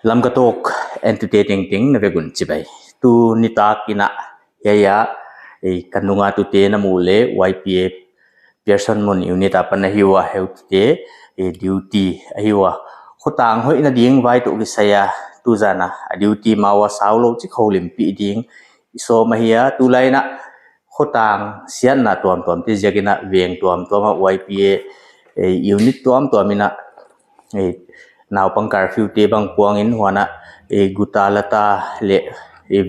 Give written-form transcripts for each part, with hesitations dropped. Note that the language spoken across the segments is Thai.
lam katok entertaining ting na vegun chibai tu nita kina ya kanunga tu te na mule YPA person mon unit apan na hiwa health te duty hiwa khotang hoi na ding vai tu kisaya tu jana duty mawa saulo chi kholim pi ding so mahia tu laina khotang sian na tuam te jagina veng tuam YPA unit tuam ina naw pang curfew te bang puangin huana gutalata le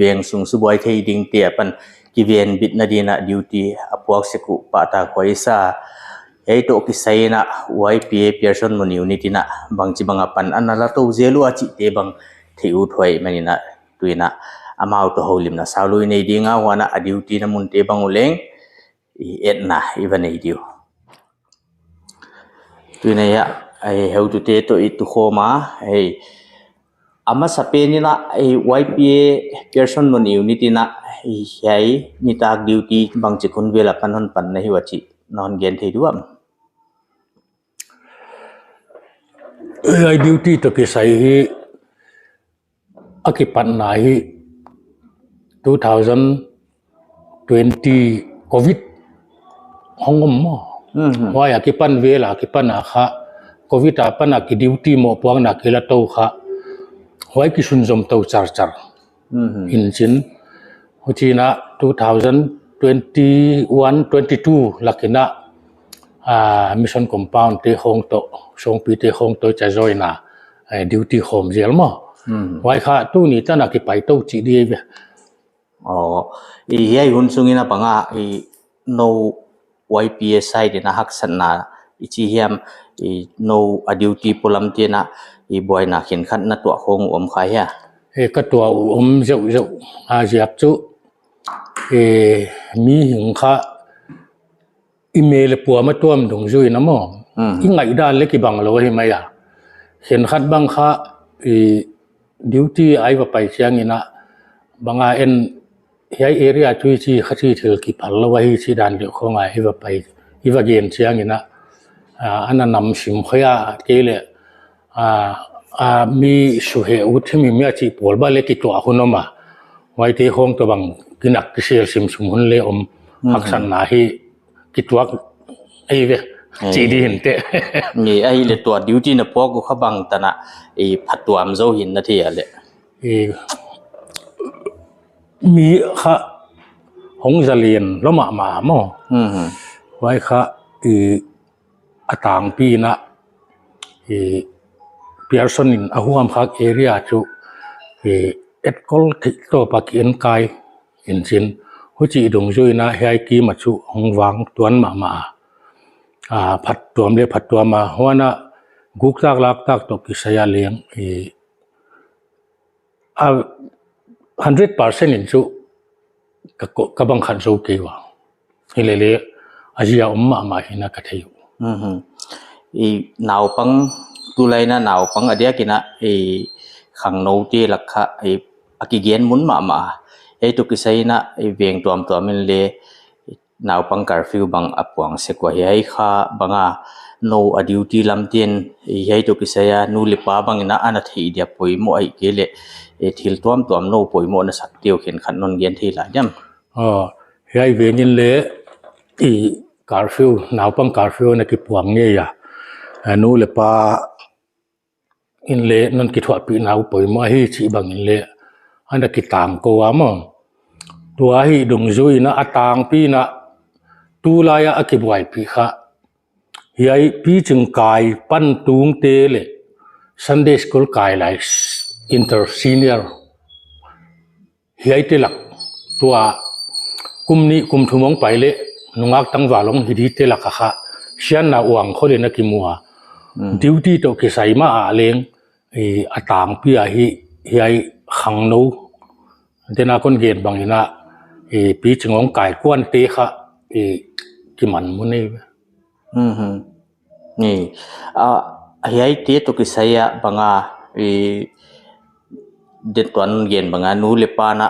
veng sung suboi thei ding te apan kiven bit na dina duty apuak seku pata koisa to kisaina YPA person mon unity na bangchi bangapan anala to zelu achi te bang theu thoi manina tuina amau to holim na saului nei dinga huana duty na mun te bang uleng etna ivanei dio tuina ya how to te to itu khoma ama sapeni na YPA person mon unity na hai nitak duty bang chikun vela panon pan na hiwachi non gen thei duam ai duty to ke sai hi akipan na hi 2020 covid hongom mo wa akipan vela akipan akha covid apan ak duty mo puang na kila to kha hoi ki sunjom to char in chin hochina 2021 22 lakina mission compound te hong to song pi te hong to cha joina duty home jel mo hoi kha tu ni ta na ki pai to chi di ve hai hun sungina panga no YPA side na haksan na ichi hiam no duty polam te na boy na khin khat na to khong khai ya ka to zeu a jiap chu mi hing kha email pu ma tuam dong jui na mo ingai dan le ki bang lo hi maya khin khat bang kha duty ai va pai chiang ina banga en hai area chui chi khachi thil ki phal lo hi chi dan le khonga hi va pai hi va gen chiang ina ana nam sim khoya kele mi suhe uthimi mi chi polba le ki to hunoma wai te hong to bang kinak ki sel sim sum hun le aksan na hi ki tuak ai ve chi di hin te ni ai le to duty na pok ko khabang tana phatuam zo hin na thi ale mi kha hong zalien loma ma mo wai kha atang pi na person in ahuam khak area chu etkol to pakien kai in chin huchi dong joi na hai ki ma chu hongwang tuan ma phat tuam le phat tuama huana guk tak lak tak to ki saya leng 100% in chu ka bang khan zo ke wa hilele ajia ma hina ka theu naw pang tulaina naw pang adia kina khang no te lakha akigen mun ma to kisaina veng tuam min le naw pang curfew bang apwang se ko hai kha banga no duty lamten hai to kisaya nu le pa bang ina ana thei dia poimo ai kele thil tuam no poimo na sakteu khen khan non gen thei la jam hai vengin le curfew naw pang curfew na ki puang nge ya nu le pa in le non ki thwa pi naw poimo hi chi bang in le ana ki tang ko amo tua hi dong zui na atang pi na tu la ya akibwai pi kha hiai pi chung kai pan tung te le Sunday school kai lai inter senior hiai te lak tua kumni kum thumong pai le nungak tang walong hidi te lak kha sian na uang khole na ki muwa duty to ki sai ma a leng atang pi a hiai khang no dena kon gen bangina pi chungong kai kwan te kha ki man muni ni hiai te to ki saya banga de tuan gen banga nu le pa na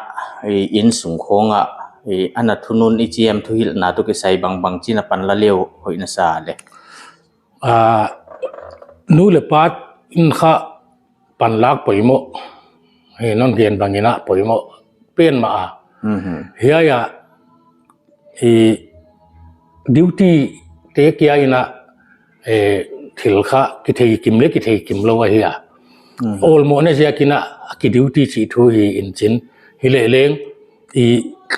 in sung khonga ana thunun ichiam thuhil na to ki sai bang china pan la leo hoina sa le nu le pa in kha ปันลักปอยโมเฮนอนเกียนบังกินะปอยโมเป็นมาเฮียดิวตี้เตกียอินะถิลค่ะกิเทกิมเลกิเทกิมโลวะเฮียโอลโมเนเซียกินะกิดิวตี้จีทูฮีอินจินฮิเลเลง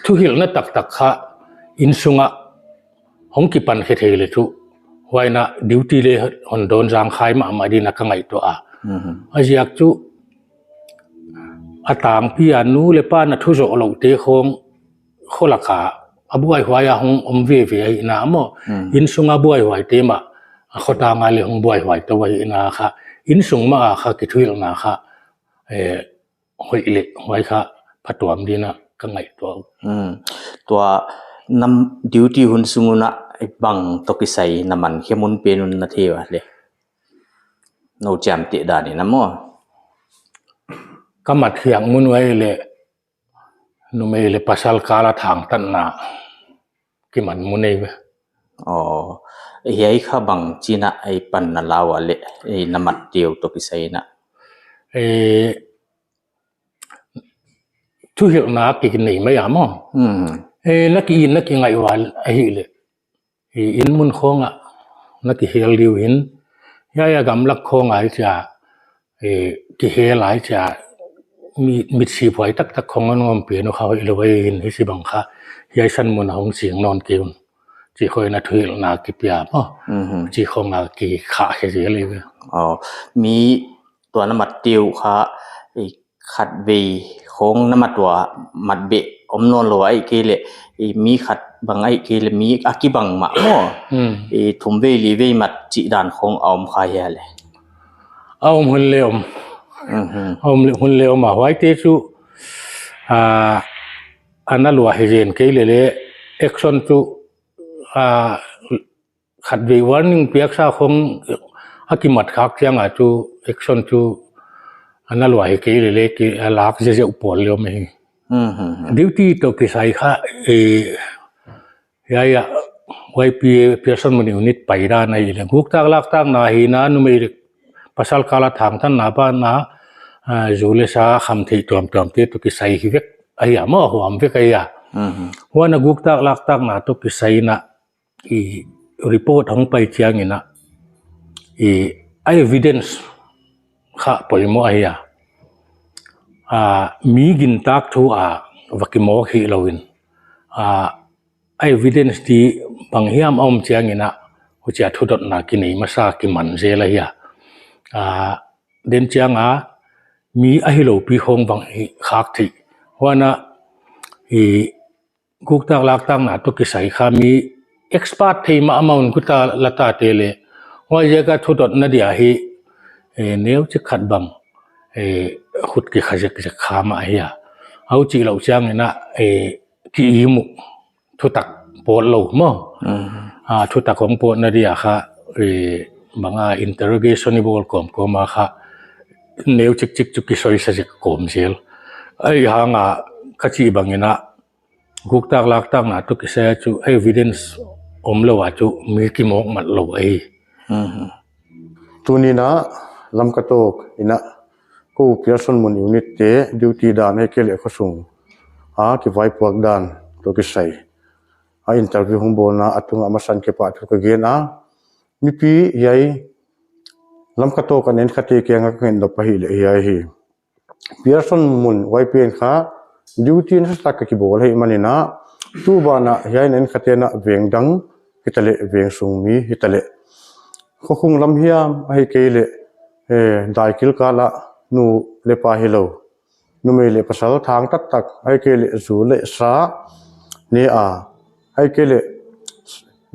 ทุหิลนะตักค่ะอินซุงะหงกิปันเคเทเลทุไว้นะดิวตี้เลฮอนโดนจางขายมาดีนักไงตัวอาเจียกจูอาตางพี่อนุเลป้านะทุโจโลเตคงโคลักาอาบวยหวายหงเวนะมออินซุงอาบวยหวายเตมาขอตางาเลหงบวยหวายตัวนะค่ะอินซุงมาค่ะกิทุยลนะค่ะหอยเล็กหวยค่ะพัดตัวมดีนะก็ไงตัวนำดิวตี้หุ่นซุงนะบังตกิไซน้ำมันเข้มุนเป็นนาทีวะเลยโนจามติดานี่นะมอกำมัดเขียงมุนไว้เลยนุเมเลยปัสสัลกาลทางตันนากิมันมุนเองอ๋อเฮียข้าบังจีน่ะไอปันนาลาวะเลยไอน้ำมันเดียวตกิไซนะทุกอย่างนักกินนี่ไม่ยามนักกินไงวะไอ้เลยอินมุนคงอ่ะนักกิเฮลดิวอินยายกำลักคงไอ้จ่ากิเฮลไอ้จ่ามีสีไฟตักคงงอมเปลี่ยนเขาอีเลวอินที่สิบังค่ะยายสันมุนหงเสียงนอนเกี่ยวจีคอยนัทุยนักกิปยาจีคงนักกิขาเสียเลยอ๋อมีตัวน้ำมันเดียวค่ะขัดเวของน้ำมันตัวมัดเบะอมนอนลอยเกลมีขัดบางไอเกลมีอากิบังมาโม่ทุ่มเวลีเวมัดจีดานของอมขายเลยเอาหุ่นเลี้ยวเอาหุ่นเลี้ยวมาไว้เตจูอันนั้นลัวเฮเจนเกลเลยเอ็กซ์จูขัดเววันนึงเปียกซาของอากิมัดคักยังอ่ะจูเอ็กซ์จูอันนั้นว่าเกี่ยวเลยกี่หลักจะอุปโภคเลยมั้ยดิวตี้ตัวกี่สายค่ะยาไว้ปีเพื่อสมนิวนิดไปได้ในเรื่องกุกตากลักตากนาหินานุมีภาษาคาลทางท่านนาบ้านนาจูเลสาคำที่ตัวที่ตัวกี่สายฮิเวกไอ้ยามั่วหัวมเวกไอ้ยาว่านักกุกตากลักตากนาตัวกี่สายนะรีพอร์ตของไปเชียงนี่นะevidenceข้าปอยมั่วไอ้ยามีกินตักทัววักมั่วขี้เราอินevidence ที่บางอย่างอมเชียงนี่นะหัวใจทุดนักกินมาสักกิมันเจเลยยาเดินเชียงมีไอ้เราปีหงบางขักที่ว่านะกุกตากลักตากนะตุกิใส่ข้ามี expert ที่มาเอามันกุตาละตาเตเลว่าจะก็ทุดนัดเดียฮีเนี้ยจะขัดบังขุดกี่ขยักจะขามาเฮียเอาจีเราเชียงนี่นะกี่มุทุตักปวดเรามั้งทุตักของปวดนั่นเดียค่ะบางinterrogation นี่บอกก็มาค่ะเนี้ยจิกจุกิสอยสักกลมเชียวไอ้ห่างขจีบางนี่นะกุกตากลักตากนะตุกิเสียจู evidence เราว่าจูมีกี่โมกมัดเราตัวนี้นะลำกระโตกอินะกูเพียรส่วนมุนยูนิตเตดิวตี้ดานให้เกลี่ยข้อส่งกี่ไว้พวกดานตัวกี่ใส่อินเตอร์วิวของโบนะอัตุงอามาสันเก็บปัดทุกเกณฑ์มีปีใหญ่ลำกระโตกันเน้นขัดเกียงกันเห็นดอกไปหิเลยใหญ่หิเพียรส่วนมุนไว้เปลี่ยนค่ะดิวตี้นั้นสักกี่โบเลยมันนี่นะตัวบ้านใหญ่เน้นขัดเนะเวียงดังฮิตเลเวียงสูงมีฮิตเลก็คงลำเฮียให้เกลี่ยได้กิลกาละนูเลปาฮิโลนูไม่เลภาษาทางตักให้เกลี่ยจูเลสานี่ให้เกลี่ย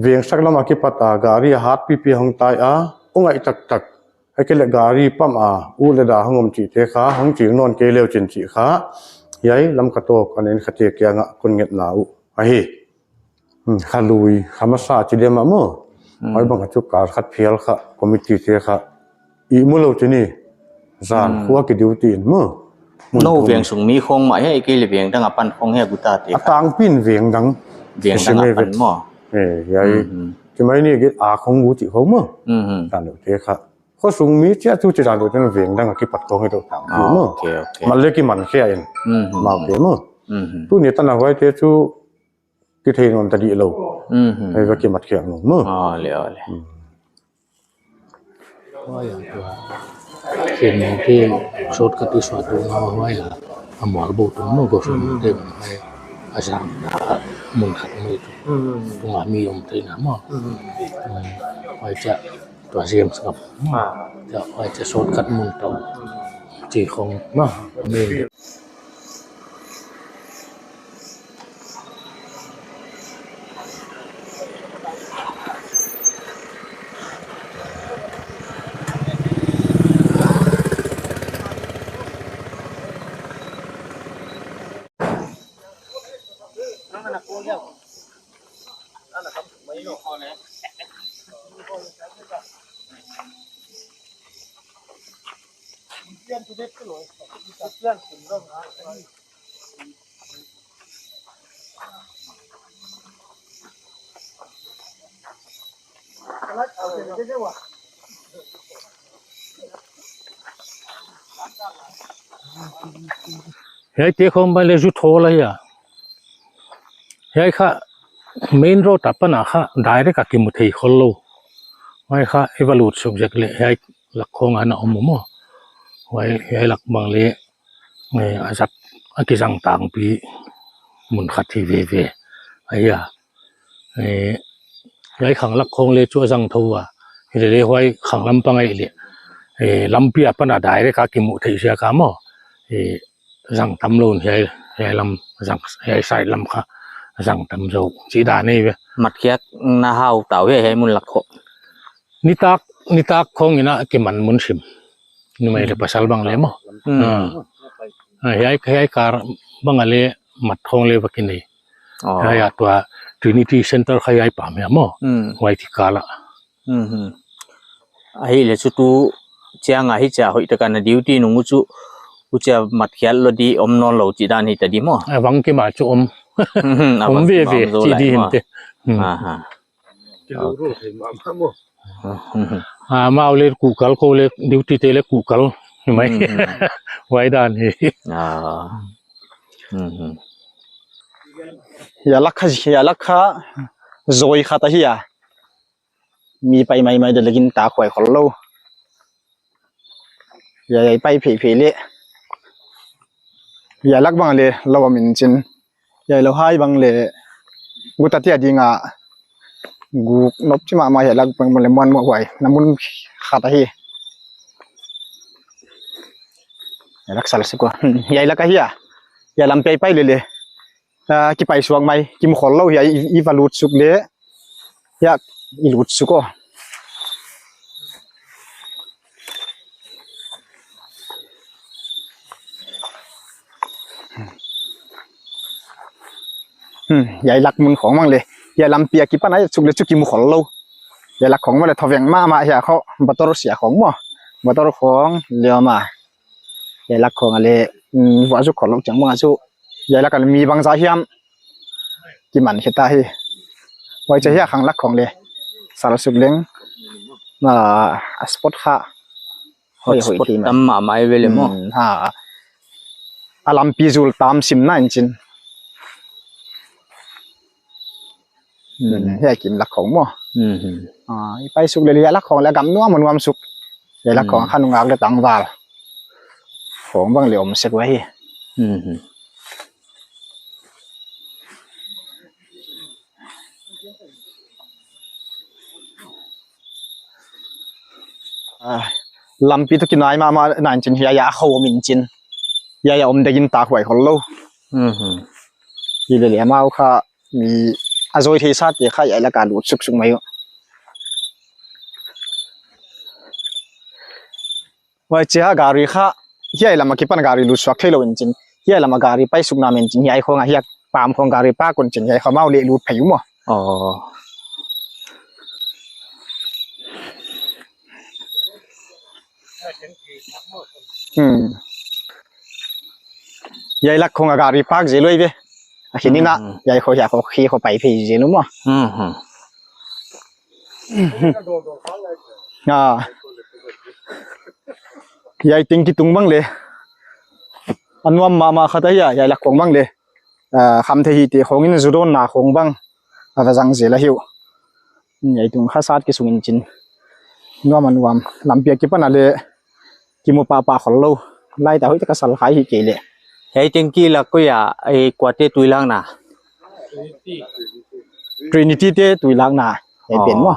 เวียงสักลำอากิปัตการีฮาร์ดปีหงตายองไอตักให้เกลี่ยการีปั๊มอูเลดาหงมจีเตขาหงจีนอนเกลี่ยจินจีขาใหญ่ลำกระโตกันเองขัดเกียงคนเงียบหนาวไอ้ขาลุยขามาซาจีเดียมามั่วไอ้บางกระจุกการขัดเพียลค่ะคอมมิตี้เตค่ะอีมุลที่นี่จานขัวกิดิวตีนมั่วโนเวียงสูงมีคงมาให้เกลี่ยเวียงดังปันคงให้กุตาเตะต่างปิ้นเวียงดังปันมั่วใหญ่จะไม่นี่กิของงูจิเขามั่วจานเตะค่ะค ก็สูงมีเจ้าทุจริตโดยนั้นเวียงดังกี่ปัดของให้ตัวต่างอยู่มั้ง โอเค มันเล็กกี่มันแค่เองมาเกี่ยวมั้งตู้นี้ตั้งเอาไว้เจ้าทุกี่เทนอนตะดีเราไอ้ว่ากี่มัดแข็งมั้งอ๋อเลยว่าอย่างตัวเขียนที่สดกับที่สวดตรงเอาไว้อะหมอระบุตรงนู้นก็สมเด็จให้อาจารย์มุนขัดมือตรงมีอมตีน้ำไว้จะตัวเสียมสับจะไว้จะสดกัดมุนตรงจีของมีเฮ้ยเจ้าของไปเลยจุดโทเลยอ่ะเฮ้ยค่ะเมนโรตับปะนะค่ะได้ได้กับกิมุทีคนลูไว้ค่ะเอวาลูดสุกจากเลยเฮ้ยหลักของอันนั้นมั่วไว้เฮ้ยหลักบางเลยอาจจะอากิจังต่างปีมุนขัดที่เวไอ้ยาเฮ้ยขังหลักของเลยจั่วจังทัวเฮ้ยเลยไว้ขังลำปังไอ้เลยลำเปียปะนะได้ได้กับกิมุทีเสียกามั่วจังทำโลนเฮ้ยลำจังเฮ้ยใส่ลำค่ะจังทำโจจีดานี่เว้ยมัดเคียกนาเฮาเต่าให้มุนหลักนิตากของนี่นะเกมันมุนชิมนี่ไม่ได้ภาษาบางเลยมั้งเฮ้ยการบางอะไรมัดของเลยว่ากินนี่เฮ้ยตัว Trinity Center ขยายป่าเนี่ยมั้งไว้ที่กาละไอ้เลยสุดตู้เจ้าไงที่จะหอยตะการดิวตี้นุ่งจุอุจจะมัดเขียนลดีอมนอนเหลาจีดานี่แต่ดีมั้งวังกี่มาจุอมเว่จีดีเห็นเตจะรู้เห็นมั้งมาเอาเลยกูกัลเขาเลยดิวตี้เตเลยกูกัลเห็นไหมไว้ด้านนี้อย่าลักข้าโจยข้าตาเฮียมีไปไม่เดินกินตาข่อยขอเล่าอย่าไปเพลเลยอย่าลักบังเลยเราว่ามินจินอย่าเราให้บังเลยกูตัดที่อดีงะกูนบที่มาอย่าลักบังมันเลยมันมาไหวน้ำมันขาดเฮียอย่าลักสารสิกว่าอย่าลักเฮียอย่าลำไปเลยกี่ไปสวงไหมกี่มขอเล่าอย่าอีวาลูดสุกเลยอย่าอีลูดสุกก็ยายหลักมุนของมั่งเลยยายลำเปียกี่ป้าไหนสุกเลยสุกิมุขอเล่ายายหลักของมันเลยทวียงมาเฮียเขาบัตรเสียของมั้งบัตรของเลี้ยวมายายหลักของอะไรว่าสุขขอเล่าจังมั่งสุยายหลักกันมีบางสาเหตุกี่มันเฮตาเฮไว้จะเฮียขังหลักของเลยสารสุกเล้งสปอตค่ะหอยทีตั้มมาไม่เวลมั้งอารมณ์ปีจูลตามซิมน่าจริงเฮียกินหลักของมั้งไปสุกเลยหลักของแล้วกำนัวมันความสุกยายหลักของขันงากเลยตังวาลของบางเหลี่ยมเสกไว้ลำปีตุกินน้อยมานานจริงยาเขามินจินยาอมได้ยินตาหวยของเราที่เหลือมาค่ะมีอาโจยเทศาติค่ะยาละการดูดสุกไหมว่าเจ้าการีค่ะยาละมาคิดปันการีดูดสุกให้เราจริงยาละมาการีไปสุกน้ำจริงยาของยาปามของการีป้าคนจริงยาเขาเมาเลี้ยดูดผิวมั้งยายลักคงอากาศรีพักเจลุยเว้ยทีนี้นะยายเขาอยากเขาขี่เขาไปพี่เจลุมั้ง ยายติงกิตุงบังเลยอันวมมาขะตะยายลักของบังเลยคำเทฮีติของอินจุดอนนาของบังอาจังเจละหิวยายตุงข้าซาดกิสุงินจินนัวมันวมลำเปียกิปนาเลกิมุปาปาขอลโลไล่แต่hoyตะกะสัลขายฮิเกเล Hei tengki la ko ya ai kwate tuilang na Trinity เตตุยลางนาไอ้เป็นบ่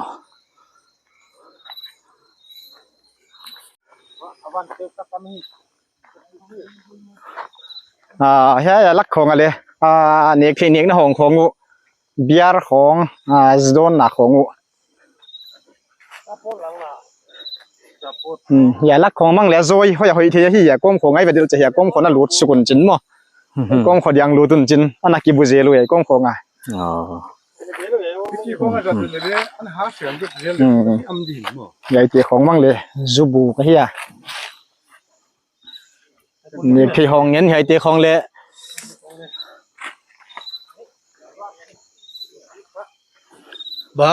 เฮียลักของอะไรเนกเทเนกนะของเบียร์ของสโดนนะของอย่าลักของมั่งแล้วซอยเขาอยากให้เทียที่อย่าก้มของไอ้ประเดี๋ยวจะอย่าก้มคนน่ะหลุดสุกุนจินมั้งก้มขอยังหลุดตุนจินอันนักกิบุเจลุยก้มของอ๋อใหญ่เตียของมั่งเลยจูบูก็เฮียเนี่ยพี่ห้องเงี้ยใหญ่เตียของเลยบ้า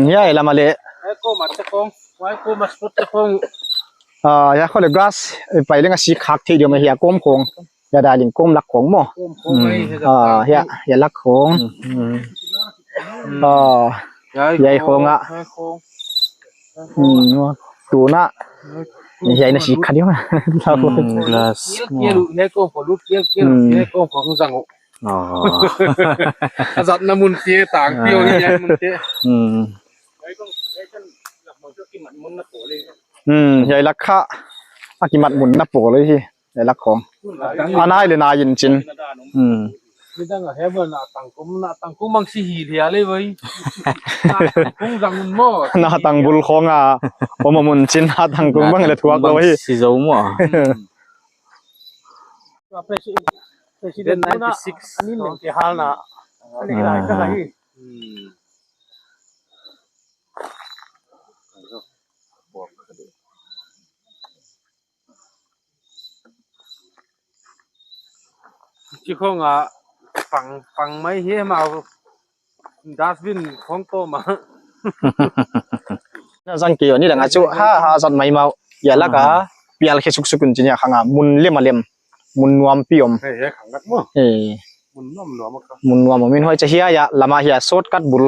ใหญ่ละมาเลยยาเขาเลยกราสไปเรื่องสีคักที่เดียวมาเฮียก้มของยาดาลิงก้มลักของมั้งเฮียลักของใหญ่ของตัวน่ะใหญ่น่ะสีคันเดียวกลาสเกี่ยวเล็กก็พอลูกเกี่ยวเล็กก็พอคงสั่งอ๋ออาจารย์น้ำมันเตี้ยต่างเตี้ยวนี่ยังมันเตี้ยใหญ่ลักขะอากิมัดหมุนนับโปเลยที่ใหญ่ลักของนายเลยนายยินจินนี่ตั้งแต่เมื่อนาตังกุมมังสีเหี่ยเลยเว้ยคงสั่งมันมั่วนาตังบุลของผมมุนจินนาตังกุมบังเลยทัวร์ก็เว้ยสีโจมั่วPresiden 96 อันนี้เนี่ยที่ฮาลนะอันนี้อะไรก็ได้ที่เขาฟังไม่เหี้ยมาดัสบินของโตมาสังเกตนี่แหละจู่haสันไม่มาอย่าละกะเปียลแค่สุกๆจริงๆข้างมุนเล่มมาเล่มมุนนวมปิยมเฮ้ยขังนักมั้งมุนนวมหลวมครับมุนนวมมินห้อยจะเฮียละมาเฮียโซดกัดบุล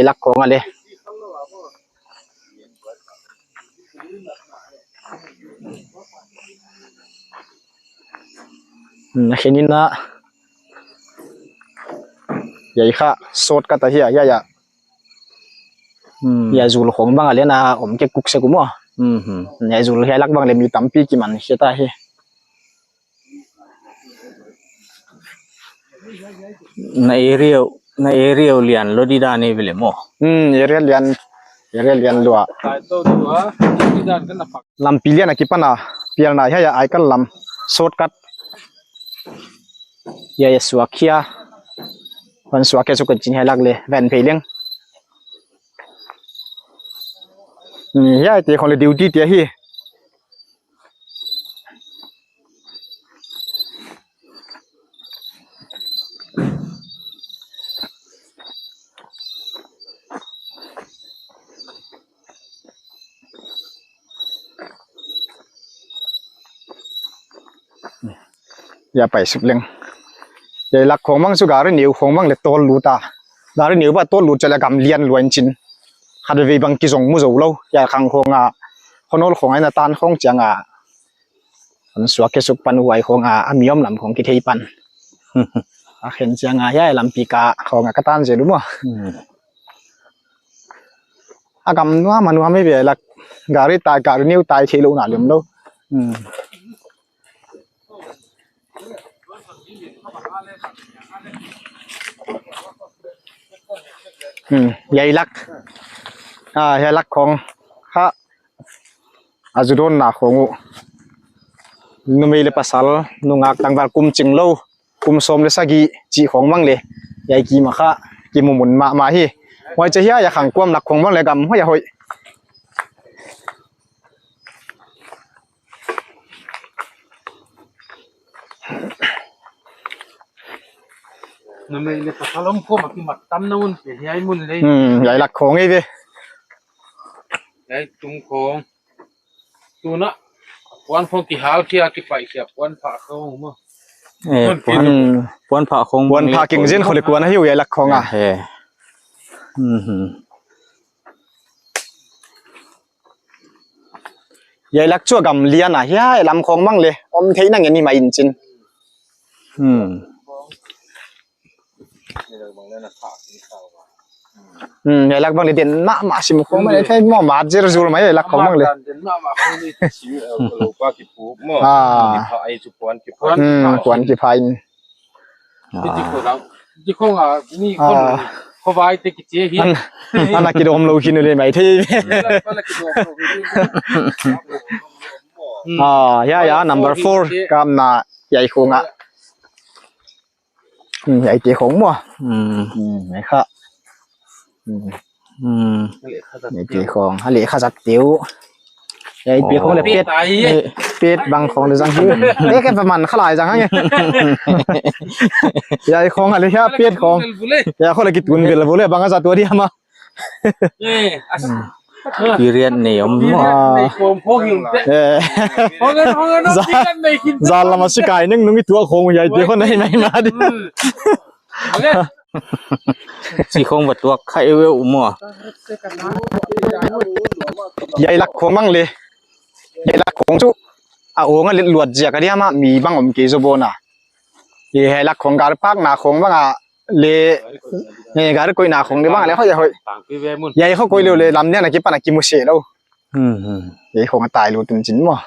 ลักของอะไรแค่นี้นะใหญ่ค่ะโซดกัดตะเฮียอย่าจูลของบางอะไรนะผมแค่กุกเสกุมั่วอย่าจูลเฮียลักบางเลยมีตั้มปีกี่มันเชื่อตาเฮียในเอเรียลเลียนโลดีดานี่เวลโมเอเรียลเลียนลัวลำปีเลียนกิปนะเปียนาเฮียไอกันลำโซดกัดอย่าสวกเฮียวันสวกแค่สุกจริงให้ลักเลยแวนเพลียงเฮียเตะของเลยดิวตี้เตะเฮียอย่าไปสุดเล็งใหญ่ลักของมังสุการเหนียวของมังเล็กโตลูตาดาร์เหนียวว่าโตลูจะละกำเลียนลวนจินขัดวีบังกิจงมุโจเล่าอย่าขังของคนโน้ของไอ้นาตานของจังมันสวกเกสุกปันหวยของมียมลำของกิเทปันเห็นจังย่าลำปีกาของกระตันเจรู้มั้ยกำว่ามันว่าไม่เบียลักการิตายการินิ้วตายเชลูน่าเลี้ยมเล่าใหญ่ลักใหญ่ลักของข้าอาจุดนหนาของนุ่มเลยภาษานุ่งอักต่างบากุมจิงโลกุมสมเลสกีจีของมังเลยใหญ่กีมาข้ากีมุนมาฮีไว้จะเฮียอยากขังกวมหลักของมังเลยกำว่าอย่าหอย นั่นไม่เลยแต่ถ้าล้มก็มากินหมักตั้มนู่นเสียให้มุนเลย ใหญ่หลักของไอ้เว้ย ไอ้จุงของตัวน่ะวันพงกี่หาที่อากิไปเสียวันผ่าเขามั้ง เอ้ปวนพระคง วันพากิ่งเส้นคนละกวนให้อยู่ใหญ่หลักของอ่ะ เฮ้ใหญ่หลักชั่วกำเลียนอ่ะเฮ้ยลำของมั่งเลยอมเทนั่งอย่างนี้มาอินจินใหญ่หลักบางเลยเด่นมากมาสิมของไม่ได้ใช่หม้อมาเจอจูร์ไหมใหญ่หลักของมั่งเลยกวนกี่พายที่คนเราที่คงอ่ะนี่คนเขาไว้แต่กิจเฮีย อันนั้นกิโดมเรากินเลยไหมที่ยา number 4กำน่ะใหญ่คงอ่ะใหญ่เจ๋ของมั้งไหนครับใหญ่เจ๋ของฮะเหล่ข้าจัดเตี้ยวใหญ่เตี๋ยวของเลยเป็ดบางของเดี๋ยวจังฮือแค่ประมาณขลายจังฮะเนี่ยใหญ่ของอะไรครับเป็ดของใหญ่เขาเลยกินตุนเป็นละบุเล่บางก็จัดตัวเดียวมาปีเรียนเนี่ยในโคมพวกหิวพอเงินที่กันในกิน จานละมาสิกายนึงมีตัวโคงใหญ่เตี๋ยวคนไหนไม่มาดิ สีคงบัดตัวไข่เวลมัว ใหญ่หลักของมั่งเลยใหญ่หลักของจุอาโอ้งั้นหลวดเจียกันเนี่ยมามีบ้างอมกีโซโบน่ะใหญ่หลักของการพักหนาของบ้างอ่ะเลยเนี่ยการกุยหนาของได้บ้างแล้วเขาจะคุยใหญ่เขากุยเร็วเลยลำเนี่ยนะกิปปะนะกิมุเชแล้วใหญ่ของตายรู้ตุนจินมั้ง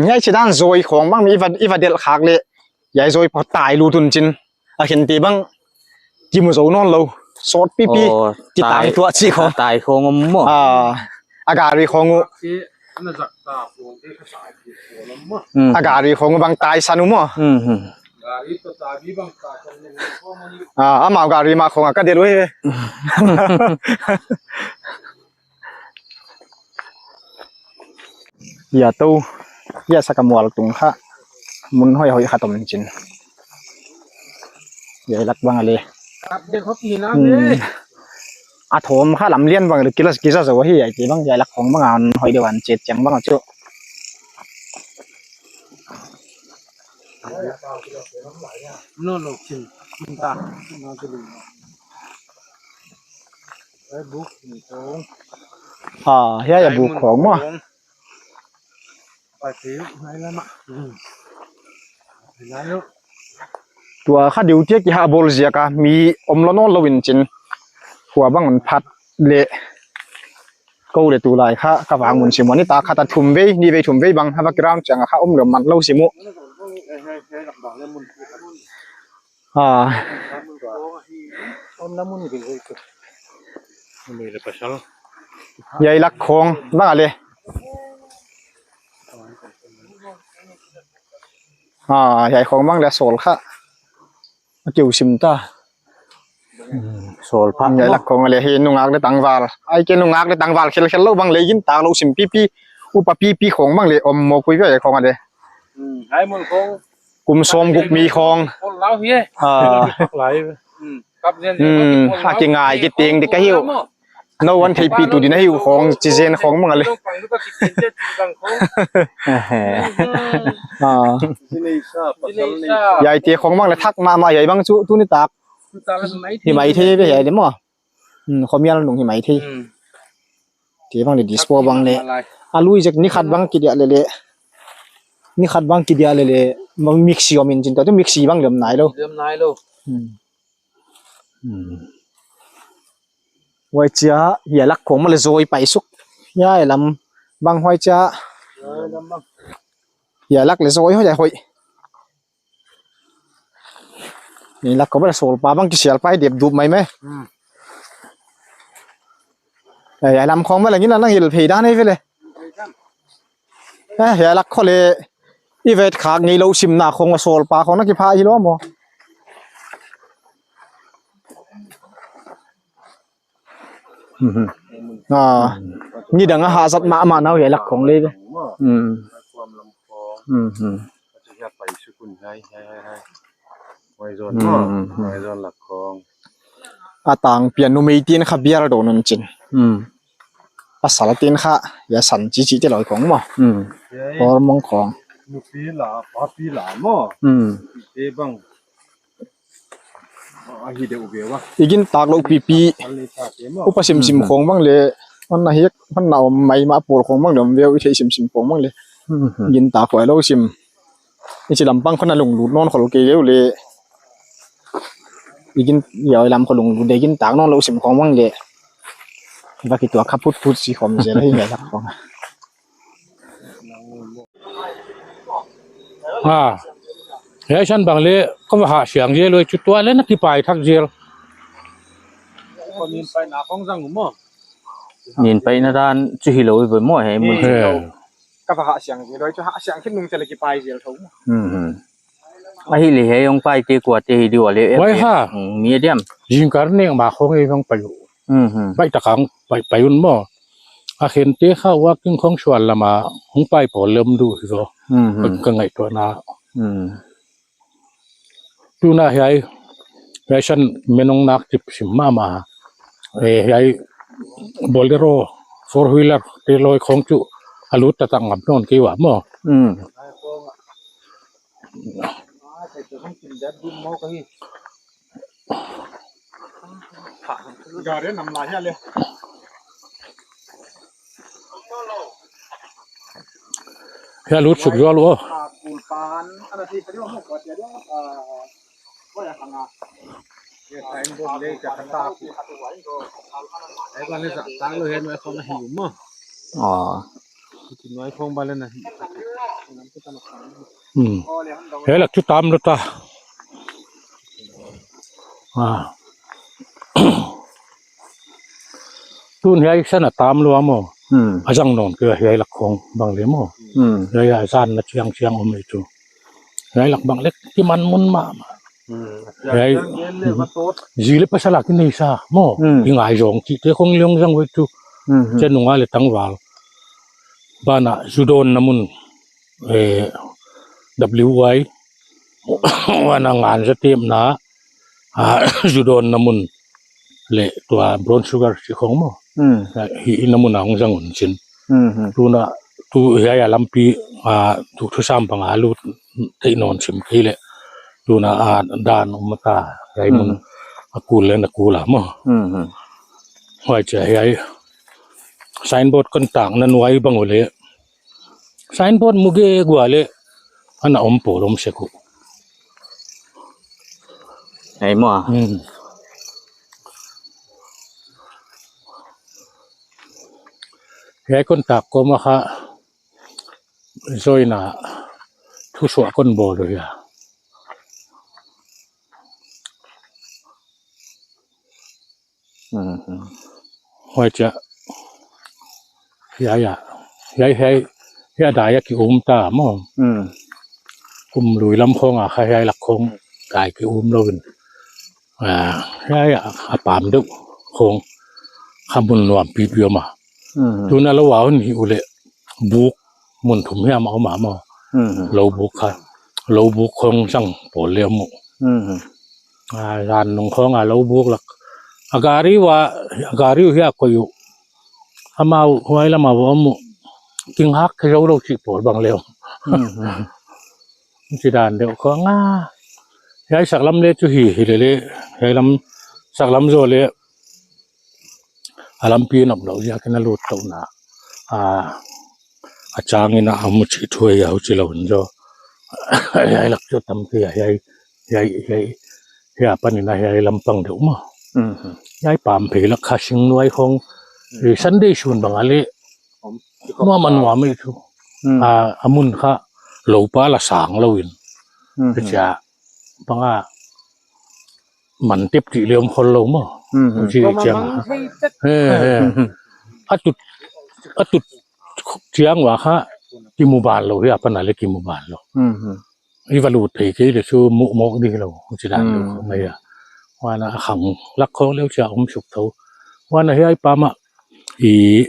ใหญ่ชิดานโซยของบ้างมีอีวาเดลขากเลยใหญ่โซยพอตายรู้ตุนจินอาเห็นตีบ้างกิมุโซนอนเราสดปีจิตายตัวชีของตายคงมัวอากาศรีของอากาศรีของบางตายสนุมั้งอามาอากาศรีมาของก็เดือดด้วยอย่าตู้อย่าสักมัวตุงค่ะมุนห้อยขาตมจินอย่าลักบางอะไรเด็กเขากินน้ำเลยอาถมข้าลำเลี้ยนบางหรือกิลกิซาสวะที่ใหญ่จีบางใหญ่ลักของบางอันหอยเดียวกันเจ็ดจังบางจุนู่นลูกชิมตาน้องจะดูไอ้บุกหนึ่งของเฮียอย่าบุกของมั้งไปเที่ยวไหนแล้วมั้งไหนลูกตัวข้าดิวเทียกี่ฮาบอลเสียกะมีอมล้อนลวินจินหัวบ้างมันพัดเละกูเลยตัวลายข้าข้าวางมุนสิมันนี่ตาข้าตัดทุ่มเว้ยนี่เว้ยทุ่มเว้ยบางฮับกราวจังข้าอมเหลือมันเล่าสิมุใหญ่ลักของบ้างอะไรใหญ่ของบ้างแล้วโซลค่ะเกี่ยวซิมตาโซลพันใหญ่ลักของอะไรเห็นนุ่งอักได้ตังวาลไอ้เกนุ่งอักได้ตังวาลเคลบางเลยยินตาเราซิมปีอุปปีของบางเลยอมโมกุยก็ใหญ่ของอะไรไอ้มันของกุมโสมกุกมีของเล่าเฮียไหลกับเรื่องหากินง่ายกินเตียงเด็กก็หิวโนวันที่ปีตูดีนะหิวของจีเจนของมึงอะไรใหญ่เตี้ยของมึงเลยทักมาใหญ่บางชุตุนิตากหิมะที่ไปใหญ่เดี๋ยวมั้งเขามีอะไรหนุ่มหิมะที่ที่บางเลยดิสโพบางเลยลุยจากนี่ขัดบางกิเดียเลยนี่ขัดบางกิเดียเลยมันมิกซี่อมินจินแต่ต้องมิกซี่บางเดิมไหนแล้วไว้จ้าอย่าลักของมันเลยโวยไปสุกย่าลำบางไว้จ้าอย่าลักเลยโวยเขาใจหอยนี่ลักก็ไม่ได้โซลปาบางกิเสียไปเดี๋ยวดูไหมอย่าลำของมันอะไรงี้นะนั่งเห็นเพดานให้ไปเลยอย่าลักเขาเลยอีเวทขากงี้เราชิมหน้าของโซลปาของนักกีฬาอีล้อม นี่ดังหาสัตว์มาเนาะใหญ่หลักของเลย ความลำคองจะอยากไปสุกุลให้ไว้โซนไว้โซนหลักคองอาต่างเปลี่ยนนูมีตีนค่ะเบียร์โดนนั่นจินภาษาละตีนค่ะอย่าสั่นจีๆจะลอยของบ่พอมองของนุปีหลาปาปีหลาม่อเอบังอาฮิเดอุเบวะอีกินตากโลปีอุปสิมของบ้างเลยมันน่ะเฮ็ดมันเอาไม้มาปลูกของบ้างเดี๋ยวเวลอีเทสิมของบ้างเลยยินตาข่อยโลซิมนี่สิลำปังคนน่ะลงรูดนอนขอโลเกเยวเลยอีกินเดี๋ยวลำขอลงรูดได้กินตากนอนโลซิมของบ้างเลยว่ากี่ตัวขับพุดสิขอมเสียแล้วใหญ่ครับของเฮ้ยฉันบางเลยก็มาหาเสียงเยอะเลยจุดตัวแล้วนักที่ไปทักเจลคนนินไปหนาของจังหม้อnhìnไปนะด้านจุฮิโลไปหม้อให้มึงก็หาเสียงเยอะเลยจะหาเสียงขึ้นนึงจะเลยกี่ไปเจลถุงไอ้เหี้ยให้ยงไปเตกว่าเตดีกว่าเลยไว้ค่ะมีเดียมยิงกันเนี่ยมาของไอ้ต้องไปอยู่ไปตะขังไปอุ่นหม้ออาเห็นเตะเข้าว่ากินของชวนละมาหงไปพอเริ่มดูสิก็ไงตัวนาดูนะยายฉันไม่น้องนักจิบสิมมายายบอลเลโร่4 wheeler เตลอยของจุอารุตตะตังกับนอนกี่ว่าหม้อก็เรียนนำลายเลยยารุดสุกยอดวะปูปานอันนั้นที่เขาเรียกว่าหมกกระเทียมว่าอย่างไรเนี่ยแทงบนเลยจากตาไอ้บ้านนี้สังเลยเห็นไหมเขาหิวมั้งกินน้อยคงบ้านเลยนะเฮ้ยหลักจุดตามรถตาตุนเฮ้ยฉันตามรัวมั้งอาจังนอนคือเฮ้ยหลักของบางเลี้ยมั้งเฮ้ยอาจารย์นัดเชียงอมเลยจูเฮ้ยหลักบางเล็กที่มันมุนมาเฮ้ยจีเล็บภาษาลักนี่ซะมั้งยังไงจงที่เจ้าของเลี้ยงจังไว้จูเจ้าหนุ่มอะไรตั้งวาลบ้านจุดอนน้ำมันWY วันงานสเต็มนะจุดอนน้ำมันเละตัวบรอนชูการ์ที่ของมั้งฮีน้ำมันของจังหุ่นชินตัวน่ะตัวเฮียลำปีตัวทุสามปังอาลูที่นอนชิมกี่เละตัวน่ะดานอมตาไอ้มันกูเล่นกูละมั้งว่าจะไอ้ไซน์บอร์ดคนต่างนั้นไว้บังเลย signboard muge gwale ana ompo rom seku ai mo ya kon tak ko ma kha joina thu so kon bo lo ya hoi cha ya da ya ki ta mo lùi lâm khong khai lạc khong cài ki lo bin ya pam du khong khamun nuam pi pi ma tu na lo wa ni ule buk mun thum ya ma ma lo buk kha lo buk khong sang po le mo ran nong khong lo buk lak agari ya ko yu amau hoi la ma wa mo kinh hắc cái dấu đâu chỉ bỏ bằng liều chỉ đàn đều có nga cái sạc lâm lên cho hỉ lệ cái lâm sạc lâm rồi lệ lâm pin nằm đâu ra cái nó lụt tàu nà trang này nó một chỉ thuê áo chỉ là vấn do cái lắc cho tầm kia cái pan này cái lâm bằng đủ mà cái pam phê lắc khá sinh nuôi không thì sẵn đây xuân bằng lệ mà mình nói mấy chú amun kha lâu pa là sáng lâu in cái cha bằng mình tiếp trị liệu không lâu mà chỉ chẳng tụt chiang quá ha kim mù bàn lâu thì apa nãy kim mù bàn lâu cái vật lụt thì cái để cho mộ đi lâu chỉ đàn được mấy hoa là khẳng lắc khó liêu cha ông sụp thấu wana hi ai pama I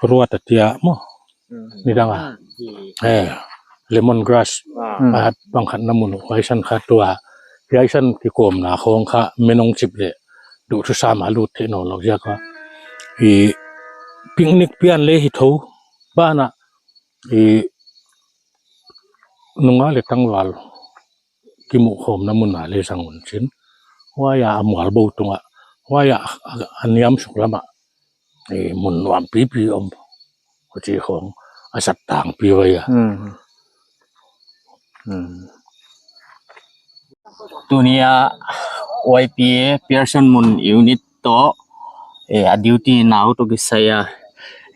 ruat atia mo ni danga lemongrass at pangkhat namun waisan kha tua yaisan ki kom na khong kha menong chip le du thu sama lu the no lok ja ka picnic pian le hi tho bana nunga le tangwal ki mu khom namun na le sangun chin waya amwal bo tunga waya aniam suklama mun wam pi om ko chi khong asat tang pi waya tunia YPA Pearson Mun unit to a duty now to gisaya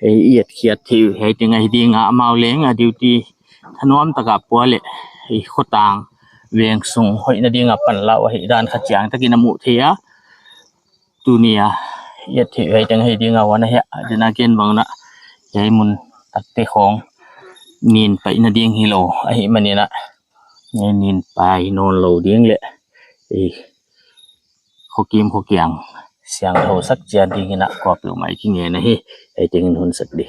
iet khiat thi he tinga hidinga amauleng a duty thanom taka pole khotang weng sung hoina dinga panla wa hi dan khachiang takina mu thia tunia iet thi he tinga hidinga wana he dina ken bangna yai mun takte khong nin pa ina ding hilo a hi manina nin pai non lo ding le khokim khokiang siang ho sak chia ding ina ko plu mai ki nge na hi ai ting hun sak di